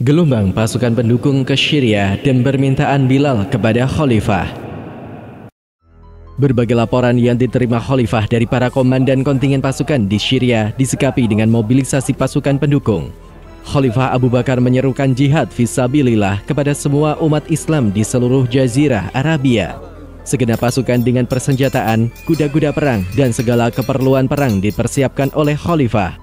Gelombang pasukan pendukung ke Syria dan permintaan Bilal kepada Khalifah. Berbagai laporan yang diterima Khalifah dari para komandan kontingen pasukan di Syria disikapi dengan mobilisasi pasukan pendukung. Khalifah Abu Bakar menyerukan jihad fisabilillah kepada semua umat Islam di seluruh Jazirah Arabia. Segenap pasukan dengan persenjataan, kuda-kuda perang, dan segala keperluan perang dipersiapkan oleh Khalifah.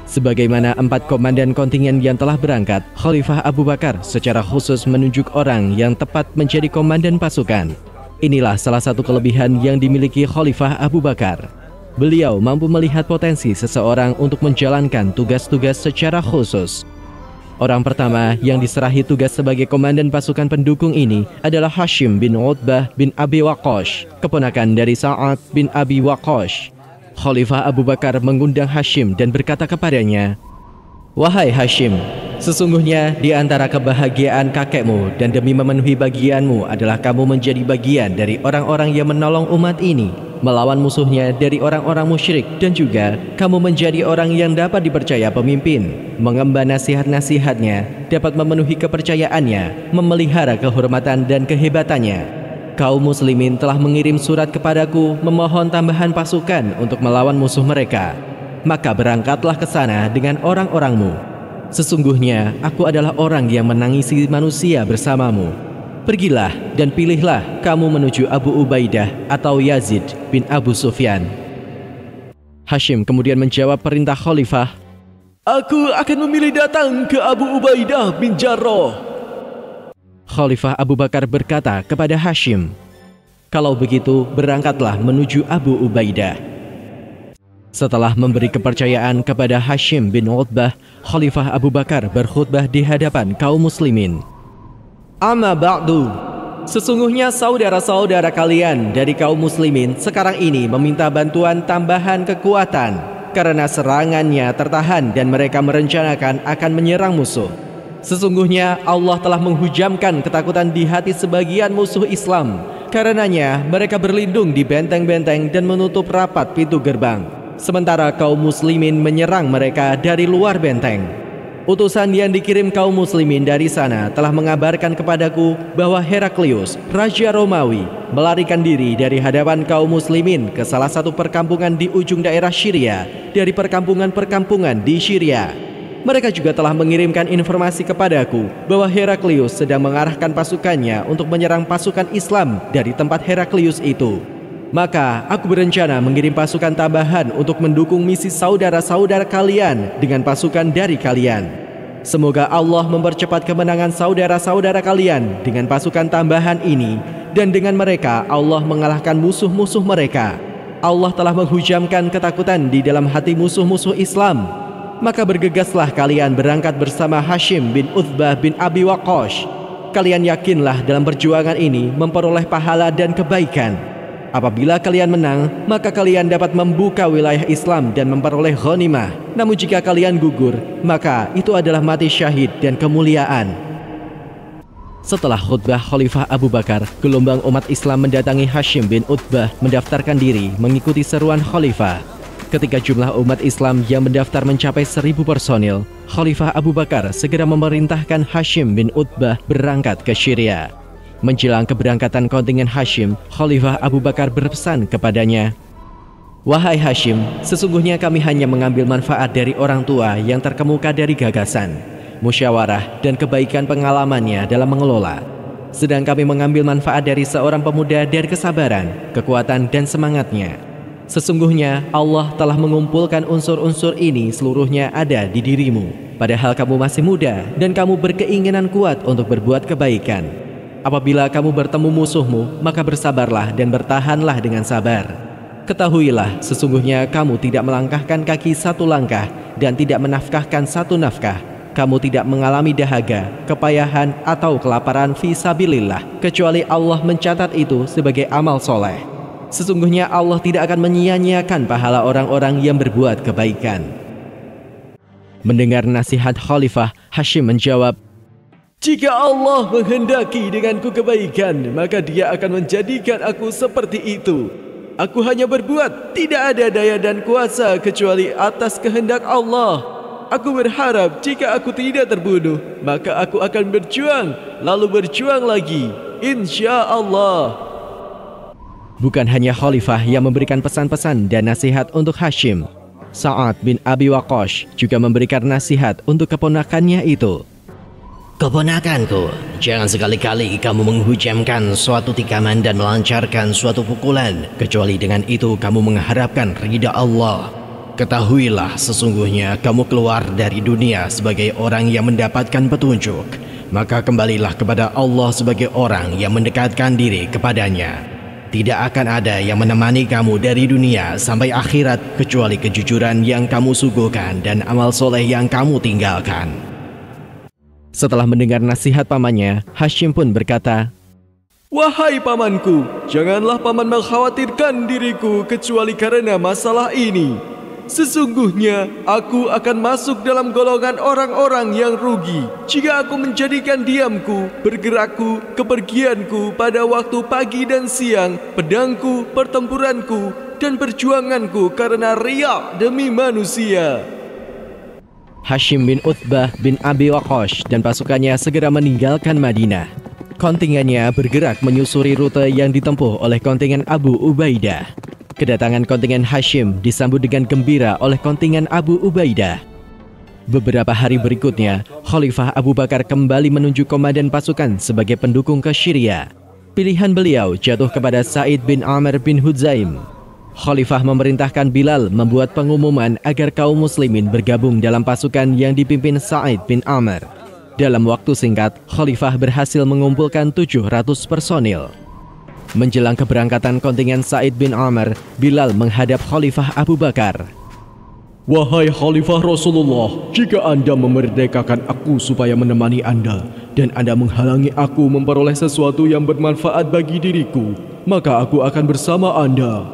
Sebagaimana 4 komandan kontingen yang telah berangkat, Khalifah Abu Bakar secara khusus menunjuk orang yang tepat menjadi komandan pasukan. Inilah salah satu kelebihan yang dimiliki Khalifah Abu Bakar. Beliau mampu melihat potensi seseorang untuk menjalankan tugas-tugas secara khusus. Orang pertama yang diserahi tugas sebagai komandan pasukan pendukung ini adalah Hashim bin Utbah bin Abi Waqqash, keponakan dari Sa'ad bin Abi Waqqash. Khalifah Abu Bakar mengundang Hashim dan berkata kepadanya, "Wahai Hashim, sesungguhnya di antara kebahagiaan kakekmu dan demi memenuhi bagianmu adalah kamu menjadi bagian dari orang-orang yang menolong umat ini, melawan musuhnya dari orang-orang musyrik, dan juga kamu menjadi orang yang dapat dipercaya pemimpin, mengemban nasihat-nasihatnya, dapat memenuhi kepercayaannya, memelihara kehormatan dan kehebatannya. Kaum muslimin telah mengirim surat kepadaku memohon tambahan pasukan untuk melawan musuh mereka. Maka berangkatlah ke sana dengan orang-orangmu. Sesungguhnya aku adalah orang yang menangisi manusia bersamamu. Pergilah dan pilihlah kamu menuju Abu Ubaidah atau Yazid bin Abu Sufyan." Hashim kemudian menjawab perintah Khalifah, "Aku akan memilih datang ke Abu Ubaidah bin Jarrah." Khalifah Abu Bakar berkata kepada Hashim, "Kalau begitu berangkatlah menuju Abu Ubaidah." Setelah memberi kepercayaan kepada Hashim bin Utbah, Khalifah Abu Bakar berkhutbah di hadapan kaum muslimin. "Amma ba'du, sesungguhnya saudara-saudara kalian dari kaum muslimin sekarang ini meminta bantuan tambahan kekuatan karena serangannya tertahan dan mereka merencanakan akan menyerang musuh. Sesungguhnya Allah telah menghujamkan ketakutan di hati sebagian musuh Islam. Karenanya mereka berlindung di benteng-benteng dan menutup rapat pintu gerbang, sementara kaum muslimin menyerang mereka dari luar benteng. Utusan yang dikirim kaum muslimin dari sana telah mengabarkan kepadaku bahwa Heraklius, Raja Romawi, melarikan diri dari hadapan kaum muslimin ke salah satu perkampungan di ujung daerah Syria dari perkampungan-perkampungan di Syria. Mereka juga telah mengirimkan informasi kepadaku bahwa Heraklius sedang mengarahkan pasukannya untuk menyerang pasukan Islam dari tempat Heraklius itu. Maka aku berencana mengirim pasukan tambahan untuk mendukung misi saudara-saudara kalian dengan pasukan dari kalian. Semoga Allah mempercepat kemenangan saudara-saudara kalian dengan pasukan tambahan ini, dan dengan mereka Allah mengalahkan musuh-musuh mereka. Allah telah menghujamkan ketakutan di dalam hati musuh-musuh Islam. Maka bergegaslah kalian berangkat bersama Hashim bin Utbah bin Abi Waqqash. Kalian yakinlah dalam perjuangan ini memperoleh pahala dan kebaikan. Apabila kalian menang, maka kalian dapat membuka wilayah Islam dan memperoleh ghanimah. Namun jika kalian gugur, maka itu adalah mati syahid dan kemuliaan." Setelah khutbah Khalifah Abu Bakar, gelombang umat Islam mendatangi Hashim bin Utbah mendaftarkan diri mengikuti seruan Khalifah. Ketika jumlah umat Islam yang mendaftar mencapai 1000 personil, Khalifah Abu Bakar segera memerintahkan Hashim bin Utbah berangkat ke Syria. Menjelang keberangkatan kontingen Hashim, Khalifah Abu Bakar berpesan kepadanya, "Wahai Hashim, sesungguhnya kami hanya mengambil manfaat dari orang tua yang terkemuka dari gagasan, musyawarah, dan kebaikan pengalamannya dalam mengelola. Sedang kami mengambil manfaat dari seorang pemuda dari kesabaran, kekuatan, dan semangatnya. Sesungguhnya Allah telah mengumpulkan unsur-unsur ini seluruhnya ada di dirimu. Padahal kamu masih muda dan kamu berkeinginan kuat untuk berbuat kebaikan. Apabila kamu bertemu musuhmu, maka bersabarlah dan bertahanlah dengan sabar. Ketahuilah, sesungguhnya kamu tidak melangkahkan kaki satu langkah dan tidak menafkahkan satu nafkah. Kamu tidak mengalami dahaga, kepayahan, atau kelaparan fi sabilillah, kecuali Allah mencatat itu sebagai amal soleh. Sesungguhnya Allah tidak akan menyia-nyiakan pahala orang-orang yang berbuat kebaikan." Mendengar nasihat Khalifah, Hashim menjawab, "Jika Allah menghendaki denganku kebaikan, maka Dia akan menjadikan aku seperti itu. Aku hanya berbuat, tidak ada daya dan kuasa kecuali atas kehendak Allah. Aku berharap jika aku tidak terbunuh, maka aku akan berjuang, lalu berjuang lagi, insya Allah. Bukan hanya Khalifah yang memberikan pesan-pesan dan nasihat untuk Hashim, Sa'ad bin Abi Waqqas juga memberikan nasihat untuk keponakannya itu. Keponakanku, jangan sekali-kali kamu menghujamkan suatu tikaman dan melancarkan suatu pukulan, kecuali dengan itu kamu mengharapkan ridha Allah. Ketahuilah sesungguhnya kamu keluar dari dunia sebagai orang yang mendapatkan petunjuk, maka kembalilah kepada Allah sebagai orang yang mendekatkan diri kepadanya. Tidak akan ada yang menemani kamu dari dunia sampai akhirat kecuali kejujuran yang kamu suguhkan dan amal soleh yang kamu tinggalkan. Setelah mendengar nasihat pamannya, Hashim pun berkata, Wahai pamanku, janganlah paman mengkhawatirkan diriku kecuali karena masalah ini. Sesungguhnya aku akan masuk dalam golongan orang-orang yang rugi jika aku menjadikan diamku, bergerakku, kepergianku pada waktu pagi dan siang, pedangku, pertempuranku, dan perjuanganku karena riya demi manusia. Hashim bin Utbah bin Abi Waqqas dan pasukannya segera meninggalkan Madinah. Kontingennya bergerak menyusuri rute yang ditempuh oleh kontingen Abu Ubaidah. Kedatangan kontingen Hashim disambut dengan gembira oleh kontingen Abu Ubaidah. Beberapa hari berikutnya, Khalifah Abu Bakar kembali menunjuk komandan pasukan sebagai pendukung ke Syria. Pilihan beliau jatuh kepada Sa'id bin Amr bin Huzaim. Khalifah memerintahkan Bilal membuat pengumuman agar kaum muslimin bergabung dalam pasukan yang dipimpin Sa'id bin Amr. Dalam waktu singkat, Khalifah berhasil mengumpulkan 700 personil. Menjelang keberangkatan kontingen Sa'id bin Amr, Bilal menghadap Khalifah Abu Bakar. Wahai Khalifah Rasulullah, jika Anda memerdekakan aku supaya menemani Anda, dan Anda menghalangi aku memperoleh sesuatu yang bermanfaat bagi diriku, maka aku akan bersama Anda.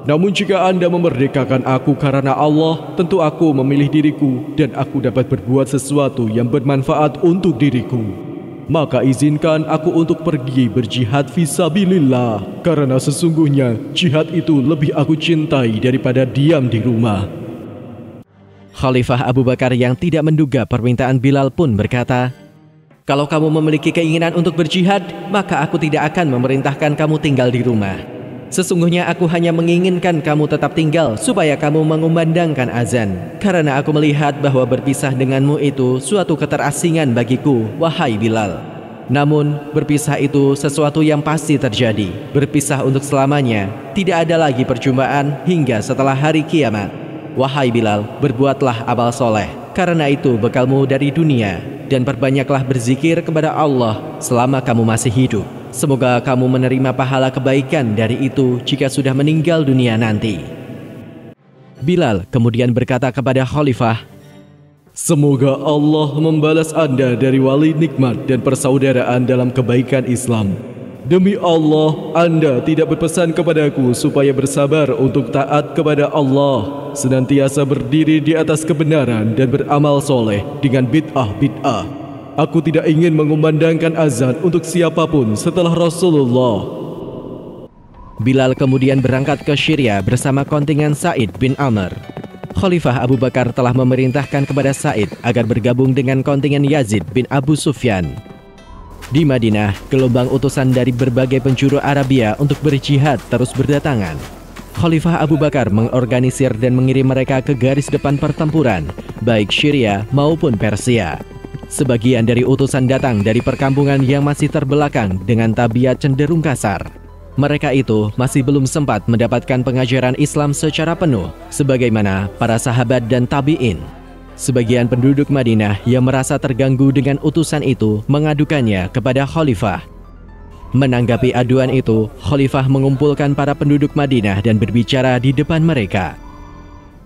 Namun jika Anda memerdekakan aku karena Allah, tentu aku memilih diriku dan aku dapat berbuat sesuatu yang bermanfaat untuk diriku. Maka izinkan aku untuk pergi berjihad fisabilillah, karena sesungguhnya jihad itu lebih aku cintai daripada diam di rumah. Khalifah Abu Bakar yang tidak menduga permintaan Bilal pun berkata, Kalau kamu memiliki keinginan untuk berjihad, maka aku tidak akan memerintahkan kamu tinggal di rumah. Sesungguhnya aku hanya menginginkan kamu tetap tinggal supaya kamu mengumandangkan azan. Karena aku melihat bahwa berpisah denganmu itu suatu keterasingan bagiku, wahai Bilal. Namun, berpisah itu sesuatu yang pasti terjadi. Berpisah untuk selamanya, tidak ada lagi perjumpaan hingga setelah hari kiamat. Wahai Bilal, berbuatlah amal soleh, karena itu bekalmu dari dunia. Dan perbanyaklah berzikir kepada Allah selama kamu masih hidup. Semoga kamu menerima pahala kebaikan dari itu jika sudah meninggal dunia nanti. Bilal kemudian berkata kepada Khalifah, Semoga Allah membalas Anda dari wali nikmat dan persaudaraan dalam kebaikan Islam. Demi Allah, Anda tidak berpesan kepadaku supaya bersabar untuk taat kepada Allah, senantiasa berdiri di atas kebenaran dan beramal soleh dengan bid'ah-bid'ah. Aku tidak ingin mengumandangkan azan untuk siapapun setelah Rasulullah. Bilal kemudian berangkat ke Syria bersama kontingen Sa'id bin Amr. Khalifah Abu Bakar telah memerintahkan kepada Sa'id agar bergabung dengan kontingen Yazid bin Abu Sufyan. Di Madinah, gelombang utusan dari berbagai penjuru Arabia untuk berjihad terus berdatangan. Khalifah Abu Bakar mengorganisir dan mengirim mereka ke garis depan pertempuran, baik Syria maupun Persia. Sebagian dari utusan datang dari perkampungan yang masih terbelakang dengan tabiat cenderung kasar. Mereka itu masih belum sempat mendapatkan pengajaran Islam secara penuh, sebagaimana para sahabat dan tabi'in. Sebagian penduduk Madinah yang merasa terganggu dengan utusan itu mengadukannya kepada Khalifah. Menanggapi aduan itu, Khalifah mengumpulkan para penduduk Madinah dan berbicara di depan mereka.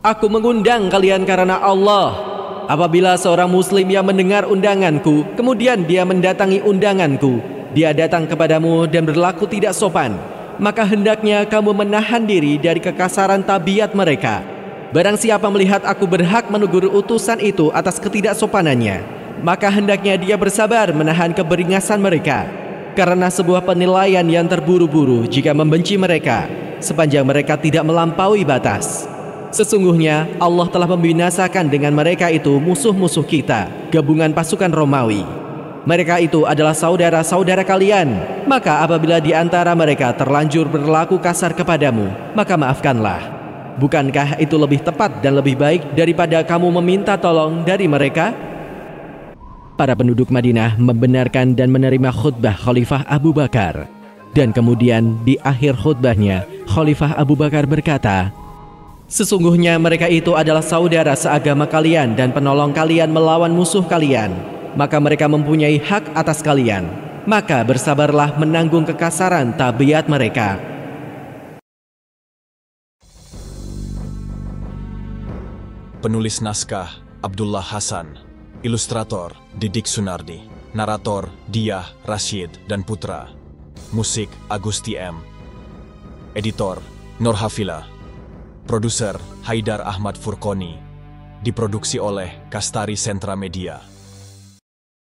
Aku mengundang kalian karena Allah. Apabila seorang muslim yang mendengar undanganku, kemudian dia mendatangi undanganku, dia datang kepadamu dan berlaku tidak sopan, maka hendaknya kamu menahan diri dari kekasaran tabiat mereka. Barang siapa melihat aku berhak menegur utusan itu atas ketidaksopanannya, maka hendaknya dia bersabar menahan keberingasan mereka. Karena sebuah penilaian yang terburu-buru jika membenci mereka, sepanjang mereka tidak melampaui batas. Sesungguhnya Allah telah membinasakan dengan mereka itu musuh-musuh kita, gabungan pasukan Romawi. Mereka itu adalah saudara-saudara kalian. Maka apabila di antara mereka terlanjur berlaku kasar kepadamu, maka maafkanlah. Bukankah itu lebih tepat dan lebih baik daripada kamu meminta tolong dari mereka? Para penduduk Madinah membenarkan dan menerima khutbah Khalifah Abu Bakar. Dan kemudian di akhir khutbahnya, Khalifah Abu Bakar berkata, "Sesungguhnya mereka itu adalah saudara seagama kalian dan penolong kalian melawan musuh kalian. Maka mereka mempunyai hak atas kalian. Maka bersabarlah menanggung kekasaran tabiat mereka." Penulis naskah Abdullah Hasan, ilustrator Didik Sunardi, narator Diah, Rashid, dan Putra, musik Agusti M, editor Nur Hafila, produser Haidar Ahmad Furqoni, diproduksi oleh Kastari Sentra Media.